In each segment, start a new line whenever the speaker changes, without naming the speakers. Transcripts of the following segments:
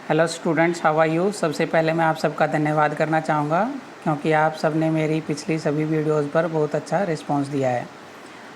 Hello students, how are you. सबसे पहले मैं आप सबका धन्यवाद करना चाहूँगा क्योंकि आप सब ने मेरी पिछली सभी वीडियोस पर बहुत अच्छा रिस्पांस दिया है।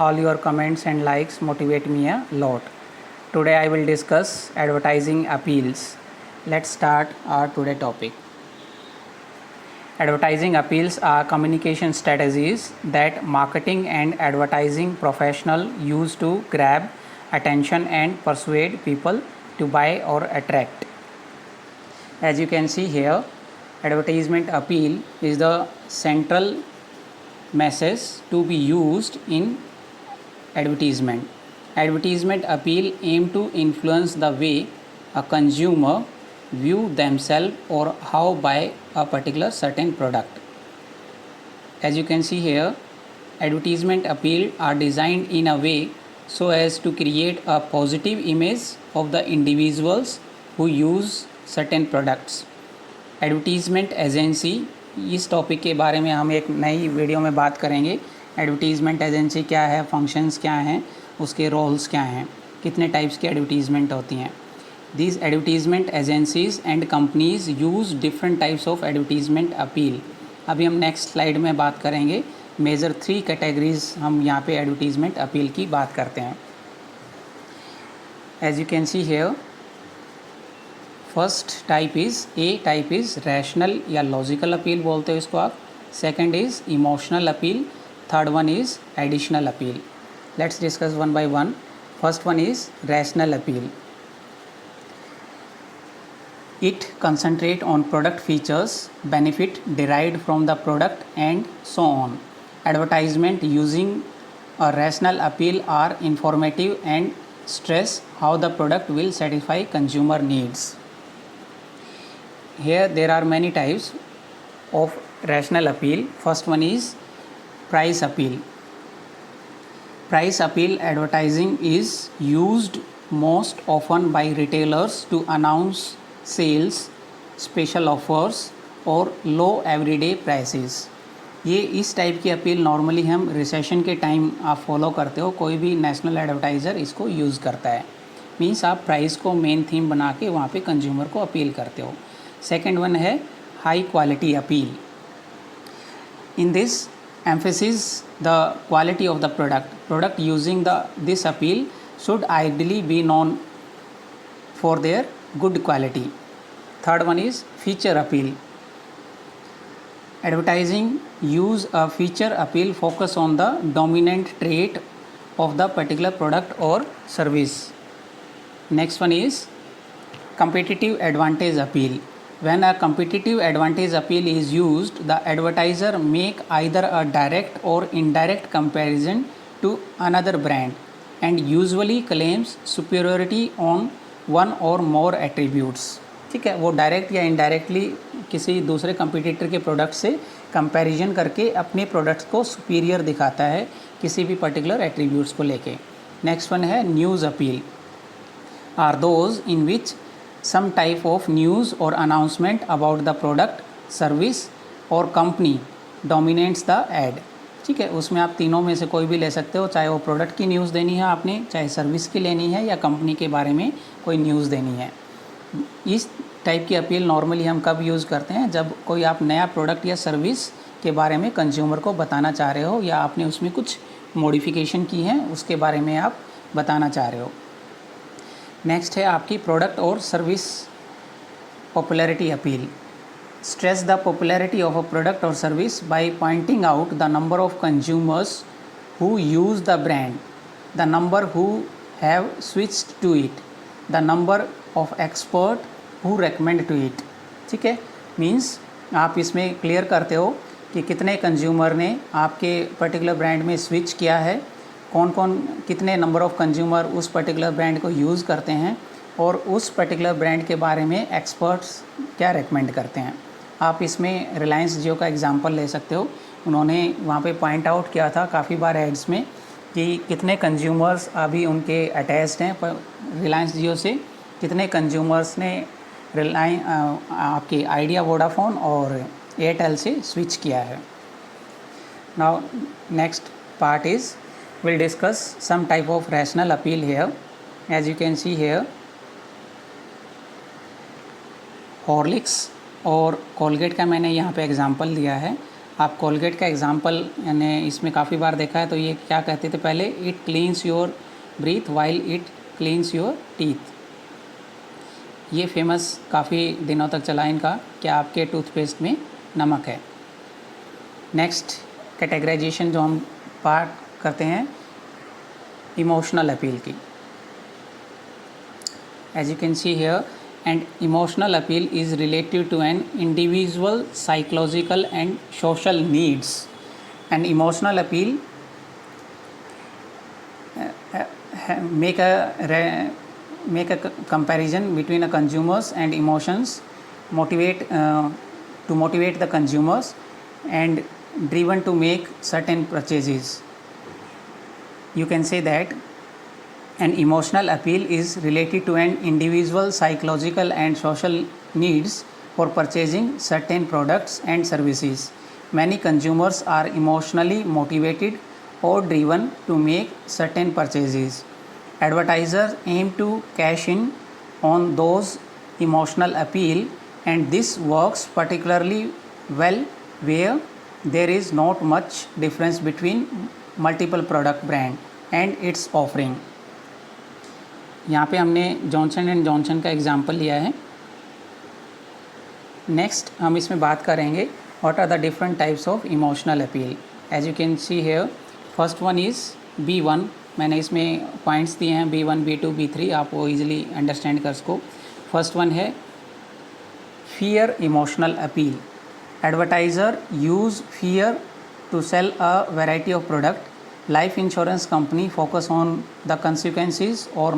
All your comments and likes motivate me a lot. Today I will discuss advertising appeals. Let's start our today topic. Advertising appeals are communication strategies that marketing and advertising professional use to grab attention and persuade people to buy or attract. As you can see here, advertisement appeal is the central message to be used in advertisement. Advertisement appeal aim to influence the way a consumer view themselves or how buy a particular certain product. As you can see here, advertisement appeal are designed in a way so as to create a positive image of the individuals who use certain products. Advertisement agency, इस topic के बारे में हम एक नई video में बात करेंगे। एडवर्टीज़मेंट एजेंसी क्या है, फंक्शंस क्या हैं, उसके रोल्स क्या हैं, कितने टाइप्स की एडवर्टीज़मेंट होती हैं। These advertisement agencies and companies use different types of advertisement appeal. अभी हम नेक्स्ट स्लाइड में बात करेंगे। मेजर 3 कैटेगरीज हम यहाँ पे एडवर्टीज़मेंट अपील की बात करते हैं। As you can see here, first type is rational या लॉजिकल अपील बोलते हो इसको आप। Second is emotional appeal. Third one is additional appeal. Let's discuss one by one. First one is rational appeal. It concentrate on product features, benefit derived from the product and so on. Advertisement using a rational appeal are informative and stress how the product will satisfy consumer needs. Here there are many types of rational appeal. First one is price appeal. Price appeal advertising is used most often by retailers to announce sales, special offers or low everyday prices. ये इस type की appeal normally हम recession के time आप follow करते हो। कोई भी नेशनल एडवर्टाइज़र इसको यूज़ करता है। मीन्स आप प्राइस को मेन थीम बना के वहाँ पे कंज्यूमर को अपील करते हो। सेकंड वन है high quality appeal. In this emphasis the quality of the product using this appeal should ideally be known for their good quality. Third one is feature appeal. Advertising use a feature appeal focus on the dominant trait of the particular product or service. Next one is competitive advantage appeal. When a competitive advantage appeal is used, the advertiser make either a direct or indirect comparison to another brand and usually claims superiority on one or more attributes. ठीक है, वो direct या indirectly किसी दूसरे competitor के product से comparison करके अपने प्रोडक्ट्स को सुपीरियर दिखाता है किसी भी पर्टिकुलर एट्रीब्यूट्स को लेके। नेक्स्ट वन है news appeal. Are those in which some type of news और announcement about the product, service और कंपनी डोमिनेट्स द एड। ठीक है, उसमें आप तीनों में से कोई भी ले सकते हो, चाहे वो प्रोडक्ट की न्यूज़ देनी है आपने, चाहे सर्विस की लेनी है या कंपनी के बारे में कोई न्यूज़ देनी है। इस टाइप की अपील नॉर्मली हम कब यूज़ करते हैं, जब कोई आप नया प्रोडक्ट या सर्विस के बारे में कंज्यूमर को बताना चाह रहे हो या आपने उसमें कुछ मॉडिफिकेशन की है उसके बारे में आप बताना चाह रहे हो। नेक्स्ट है आपकी प्रोडक्ट और service popularity appeal. Stress the popularity of a product और service by pointing out the number of consumers who use the brand, the number who have switched to it, the number of expert who recommend to it. ठीक है, means आप इसमें clear करते हो कि कितने consumer ने आपके पर्टिकुलर ब्रांड में स्विच किया है, कौन कौन कितने नंबर ऑफ कंज्यूमर उस पर्टिकुलर ब्रांड को यूज़ करते हैं और उस पर्टिकुलर ब्रांड के बारे में एक्सपर्ट्स क्या रेकमेंड करते हैं। आप इसमें रिलायंस जियो का एग्जांपल ले सकते हो। उन्होंने वहाँ पे पॉइंट आउट किया था काफ़ी बार एड्स में कि कितने कंज्यूमर्स अभी उनके अटैच्ड हैं पर रिलायंस जियो से, कितने कंज्यूमर्स ने आपके आइडिया, वोडाफोन और एयरटेल से स्विच किया है। Now next part is will discuss some type of rational appeal here. As you can see here, Horlicks और कोलगेट का मैंने यहाँ पे एग्जांपल दिया है। आप कोलगेट का एग्जांपल मैंने इसमें काफ़ी बार देखा है। तो ये क्या कहते थे पहले, it cleans your breathe while it cleans your teeth. ये फेमस काफ़ी दिनों तक चला इनका, क्या आपके टूथपेस्ट में नमक है। नेक्स्ट कैटेगराइजेशन जो हम पार्ट करते हैं इमोशनल अपील की। As you can see here, and emotional appeal is related to an individual psychological and social needs. And emotional appeal make a comparison between a consumers and emotions, to motivate the consumers and driven to make certain purchases. You can say that an emotional appeal is related to an individual psychological and social needs for purchasing certain products and services. Many consumers are emotionally motivated or driven to make certain purchases. Advertisers aim to cash in on those emotional appeal, and this works particularly well where there is not much difference between multiple product brand and its offering. यहाँ पे हमने Johnson and Johnson का example लिया है। नेक्स्ट हम इसमें बात करेंगे what are the different types of emotional appeal. As you can see here, first one is B1। मैंने इसमें पॉइंट्स दिए हैं B1, B2, B3, आप वो ईजिली अंडरस्टैंड कर सको। फर्स्ट वन है fear emotional appeal. Advertiser use fear to sell a variety of product. Life insurance company focus on the consequences और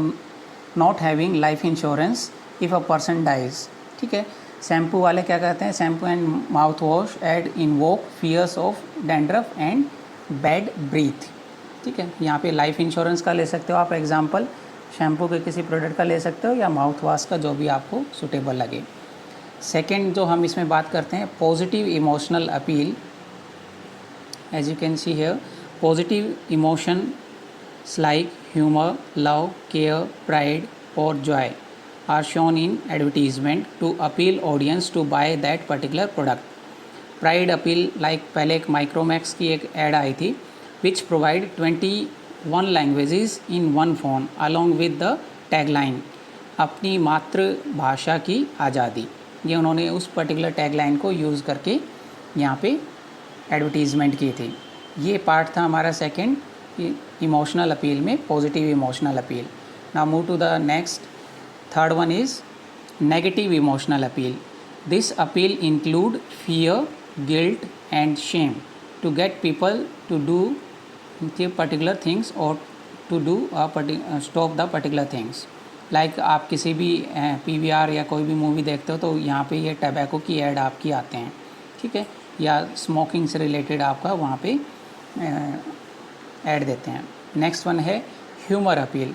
not having life insurance if a person dies. ठीक है। Shampoo वाले क्या कहते हैं, shampoo and mouth wash ad invoke fears of dandruff and bad breath. ठीक है। यहाँ पे लाइफ इंश्योरेंस का ले सकते हो आप एग्जांपल, शैम्पू के किसी प्रोडक्ट का ले सकते हो, या माउथ वॉश का, जो भी आपको सूटेबल लगे। सेकंड जो हम इसमें बात करते हैं positive emotional appeal. As you can see here, positive emotions like humour, love, care, pride और joy are shown in advertisement to appeal audience to buy that particular product. Pride appeal like पहले एक Micromax की एक add आई थी which provide 21 languages in one phone along with the tagline अपनी मातृभाषा की आज़ादी। ये उन्होंने उस पर्टिकुलर टैगलाइन को यूज़ करके यहाँ पे एडवर्टीज़मेंट की थी। ये पार्ट था हमारा सेकंड इमोशनल अपील में, positive emotional appeal. Now move to the next, third one is negative emotional appeal. This appeal include fear, guilt and shame to get people to do the particular things or to do stop the particular things. Like आप किसी भी PVR या कोई भी movie देखते हो तो यहाँ पे ये टबैको की ऐड आपकी आते हैं। ठीक है। या स्मोकिंग से रिलेटेड आपका वहाँ पे ऐड देते हैं। नेक्स्ट वन है humour appeal.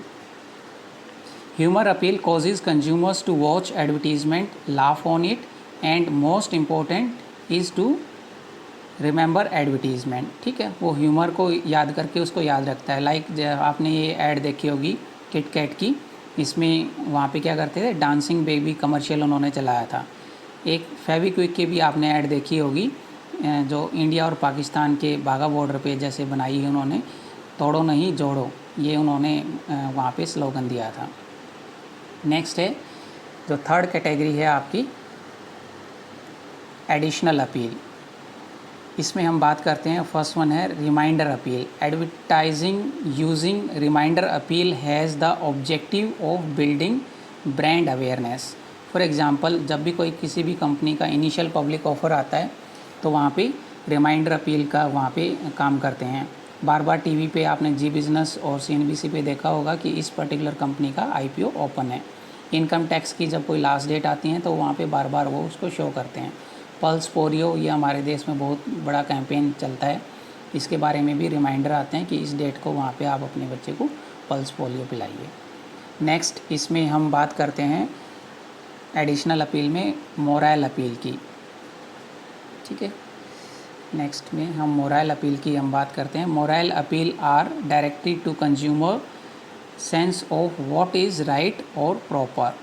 Humour appeal causes consumers to watch advertisement, laugh on it, and most important is to remember advertisement. ठीक है। वो ह्यूमर को याद करके उसको याद रखता है। लाइक आपने ये ऐड देखी होगी किट कैट की, इसमें वहाँ पे क्या करते थे, डांसिंग बेबी कमर्शियल उन्होंने चलाया था। एक फेविक्विक की भी आपने ऐड देखी होगी जो इंडिया और पाकिस्तान के बाघा बॉर्डर पे जैसे बनाई है उन्होंने, तोड़ो नहीं जोड़ो, ये उन्होंने वहाँ पे स्लोगन दिया था। नेक्स्ट है जो थर्ड कैटेगरी है आपकी एडिशनल अपील। इसमें हम बात करते हैं, फर्स्ट वन है reminder appeal. Advertising using reminder appeal has the objective of building brand awareness. For example, जब भी कोई किसी भी कंपनी का इनिशियल पब्लिक ऑफर आता है तो वहाँ पे रिमाइंडर अपील का वहाँ पे काम करते हैं। बार बार टीवी पे आपने जी बिज़नेस और CNBC पे देखा होगा कि इस पर्टिकुलर कंपनी का IPO ओपन है। इनकम टैक्स की जब कोई लास्ट डेट आती है तो वहाँ पे बार बार वो उसको शो करते हैं। पल्स पोलियो, ये हमारे देश में बहुत बड़ा कैंपेन चलता है, इसके बारे में भी रिमाइंडर आते हैं कि इस डेट को वहाँ पे आप अपने बच्चे को पल्स पोलियो पिलाइए। नेक्स्ट इसमें हम बात करते हैं एडिशनल अपील में मोरल अपील की। ठीक है। नेक्स्ट में हम मोरल अपील की हम बात करते हैं। Moral appeal are directed to consumer sense of what is right और प्रॉपर।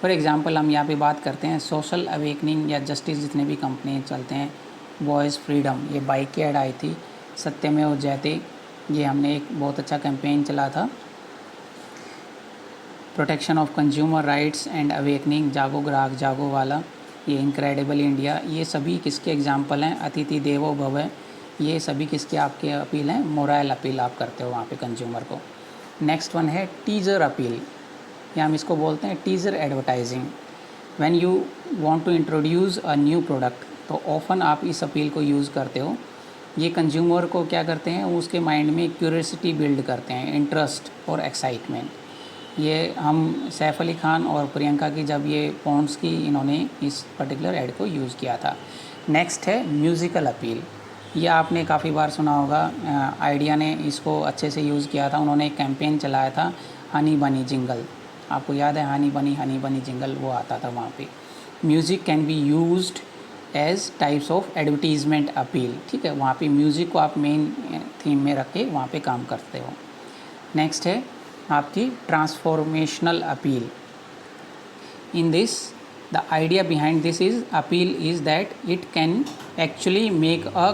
फॉर एग्ज़ाम्पल हम यहाँ पे बात करते हैं सोशल अवेकनिंग या जस्टिस, जितने भी कंपनी चलते हैं, वॉइस फ्रीडम, ये बाइक की ऐड आई थी, सत्यमेव जयते, ये हमने एक बहुत अच्छा कैंपेन चला था, protection of consumer rights and awakening, जागो ग्राहक जागो वाला, ये इनक्रेडिबल इंडिया, ये सभी किसके एग्जाम्पल हैं, अतिथि देवो भव, ये सभी किसके आपके अपील हैं, मोरल अपील आप करते हो वहाँ पे कंज्यूमर को। नेक्स्ट वन है टीज़र अपील, या हम इसको बोलते हैं teaser advertising. When you want to introduce a new product, तो ऑफन आप इस अपील को यूज़ करते हो। ये कंज्यूमर को क्या करते हैं, उसके माइंड में क्यूरियोसिटी बिल्ड करते हैं, इंटरेस्ट और एक्साइटमेंट। ये हम सैफ अली खान और प्रियंका की जब ये पॉन्ड्स की इन्होंने इस पर्टिकुलर ऐड को यूज़ किया था। नेक्स्ट है म्यूज़िकल अपील, ये आपने काफ़ी बार सुना होगा, आइडिया ने इसको अच्छे से यूज़ किया था, उन्होंने एक कैंपेन चलाया था हनी बनी जिंगल, आपको याद है हनी बनी जिंगल, वो आता था वहाँ पे। Music can be used as types of advertisement appeal, ठीक है, वहाँ पे म्यूज़िक को आप मेन थीम में रख के वहाँ पे काम करते हो। नेक्स्ट है आपकी transformational appeal. In this the idea behind this is appeal is that it can actually make a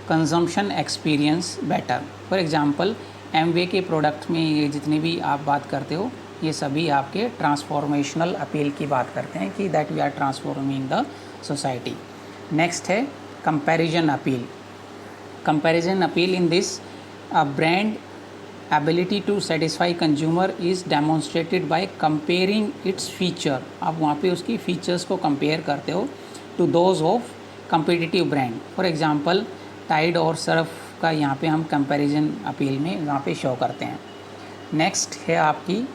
consumption experience better. For example Amway के प्रोडक्ट में ये जितनी भी आप बात करते हो, ये सभी आपके ट्रांसफॉर्मेशनल अपील की बात करते हैं कि that we are transforming the society. Next है comparison appeal. Comparison appeal in this a brand ability to satisfy consumer is demonstrated by comparing its feature, आप वहाँ पे उसकी फीचर्स को कंपेयर करते हो to those of competitive brand। For example Tide और Surf का यहाँ पे हम कंपैरिजन अपील में वहाँ पे शो करते हैं। नेक्स्ट है आपकी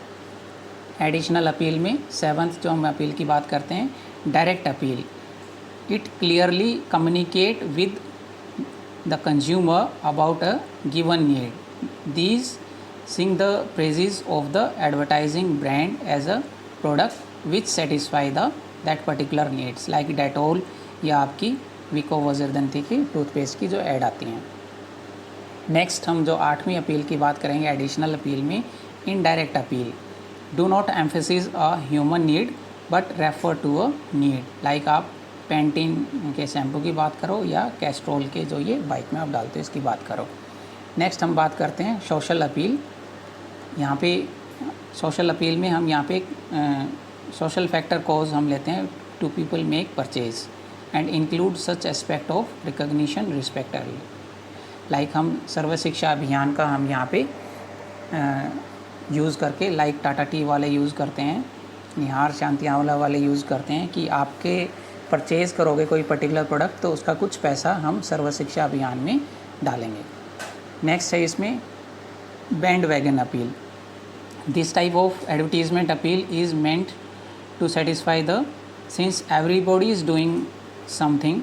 एडिशनल अपील में सेवंथ जो हम अपील की बात करते हैं, direct appeal. It clearly communicate with the consumer about a given need. These sing the praises of the advertising brand as a product which satisfy that particular needs, like Dettol या आपकी विको वजरदंती की toothpaste की जो add आती हैं। Next हम जो 8वीं अपील की बात करेंगे एडिशनल अपील में, indirect appeal. Do not emphasis a human need but refer to a need, like आप पेंटीन के शैम्पू की बात करो या कैस्ट्रोल के जो ये बाइक में आप डालते हो इसकी बात करो। नेक्स्ट हम बात करते हैं सोशल अपील। यहाँ पे सोशल अपील में हम यहाँ पे सोशल फैक्टर कॉज हम लेते हैं, to people make purchase and include such aspect of recognition respectfully, like हम सर्व शिक्षा अभियान का हम यहाँ पे यूज़ करके, लाइक टाटा टी वाले यूज़ करते हैं, निहार शांति आंवला वाले यूज़ करते हैं कि आपके परचेज़ करोगे कोई पर्टिकुलर प्रोडक्ट तो उसका कुछ पैसा हम सर्व शिक्षा अभियान में डालेंगे। नेक्स्ट है इसमें bandwagon appeal. This type of advertisement appeal is meant to satisfy the since everybody is doing something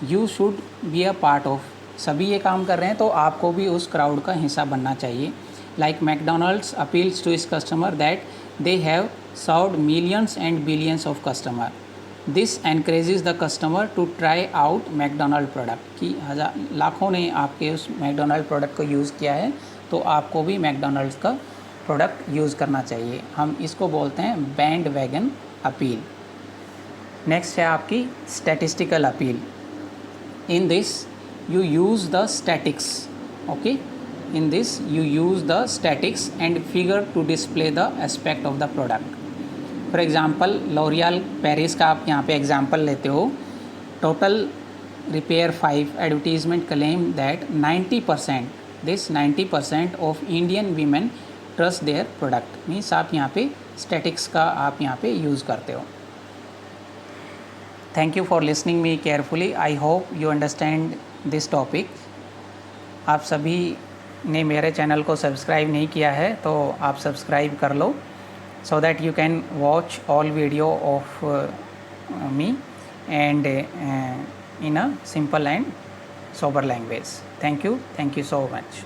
you should be a part of. सभी ये काम कर रहे हैं तो आपको भी उस क्राउड का हिस्सा बनना चाहिए। लाइक मैकडोनल्ड्स अपील्स टू इस customer that they have served millions and billions of customer. This encourages the customer to try out McDonald product, कि लाखों ने आपके उस मैकडोनल्ड प्रोडक्ट को यूज़ किया है तो आपको भी मैकडोनल्ड्स का प्रोडक्ट यूज़ करना चाहिए। हम इसको बोलते हैं बैंड वैगन अपील। नेक्स्ट है आपकी statistical appeal. In this you use the statics, okay, in this you use the statics and figure to display the aspect of the product। for example l'oreal paris का आप यहाँ पे example लेते हो, total repair 5 advertisement claim that 90% of Indian women trust their product, means आप यहाँ पे statics का आप यहाँ पे यूज़ करते हो। Thank you for listening me carefully, I hope you understand this topic. आप सभी ने मेरे चैनल को सब्सक्राइब नहीं किया है तो आप सब्सक्राइब कर लो, so that you can watch all video of me and in a simple and sober language. Thank you so much.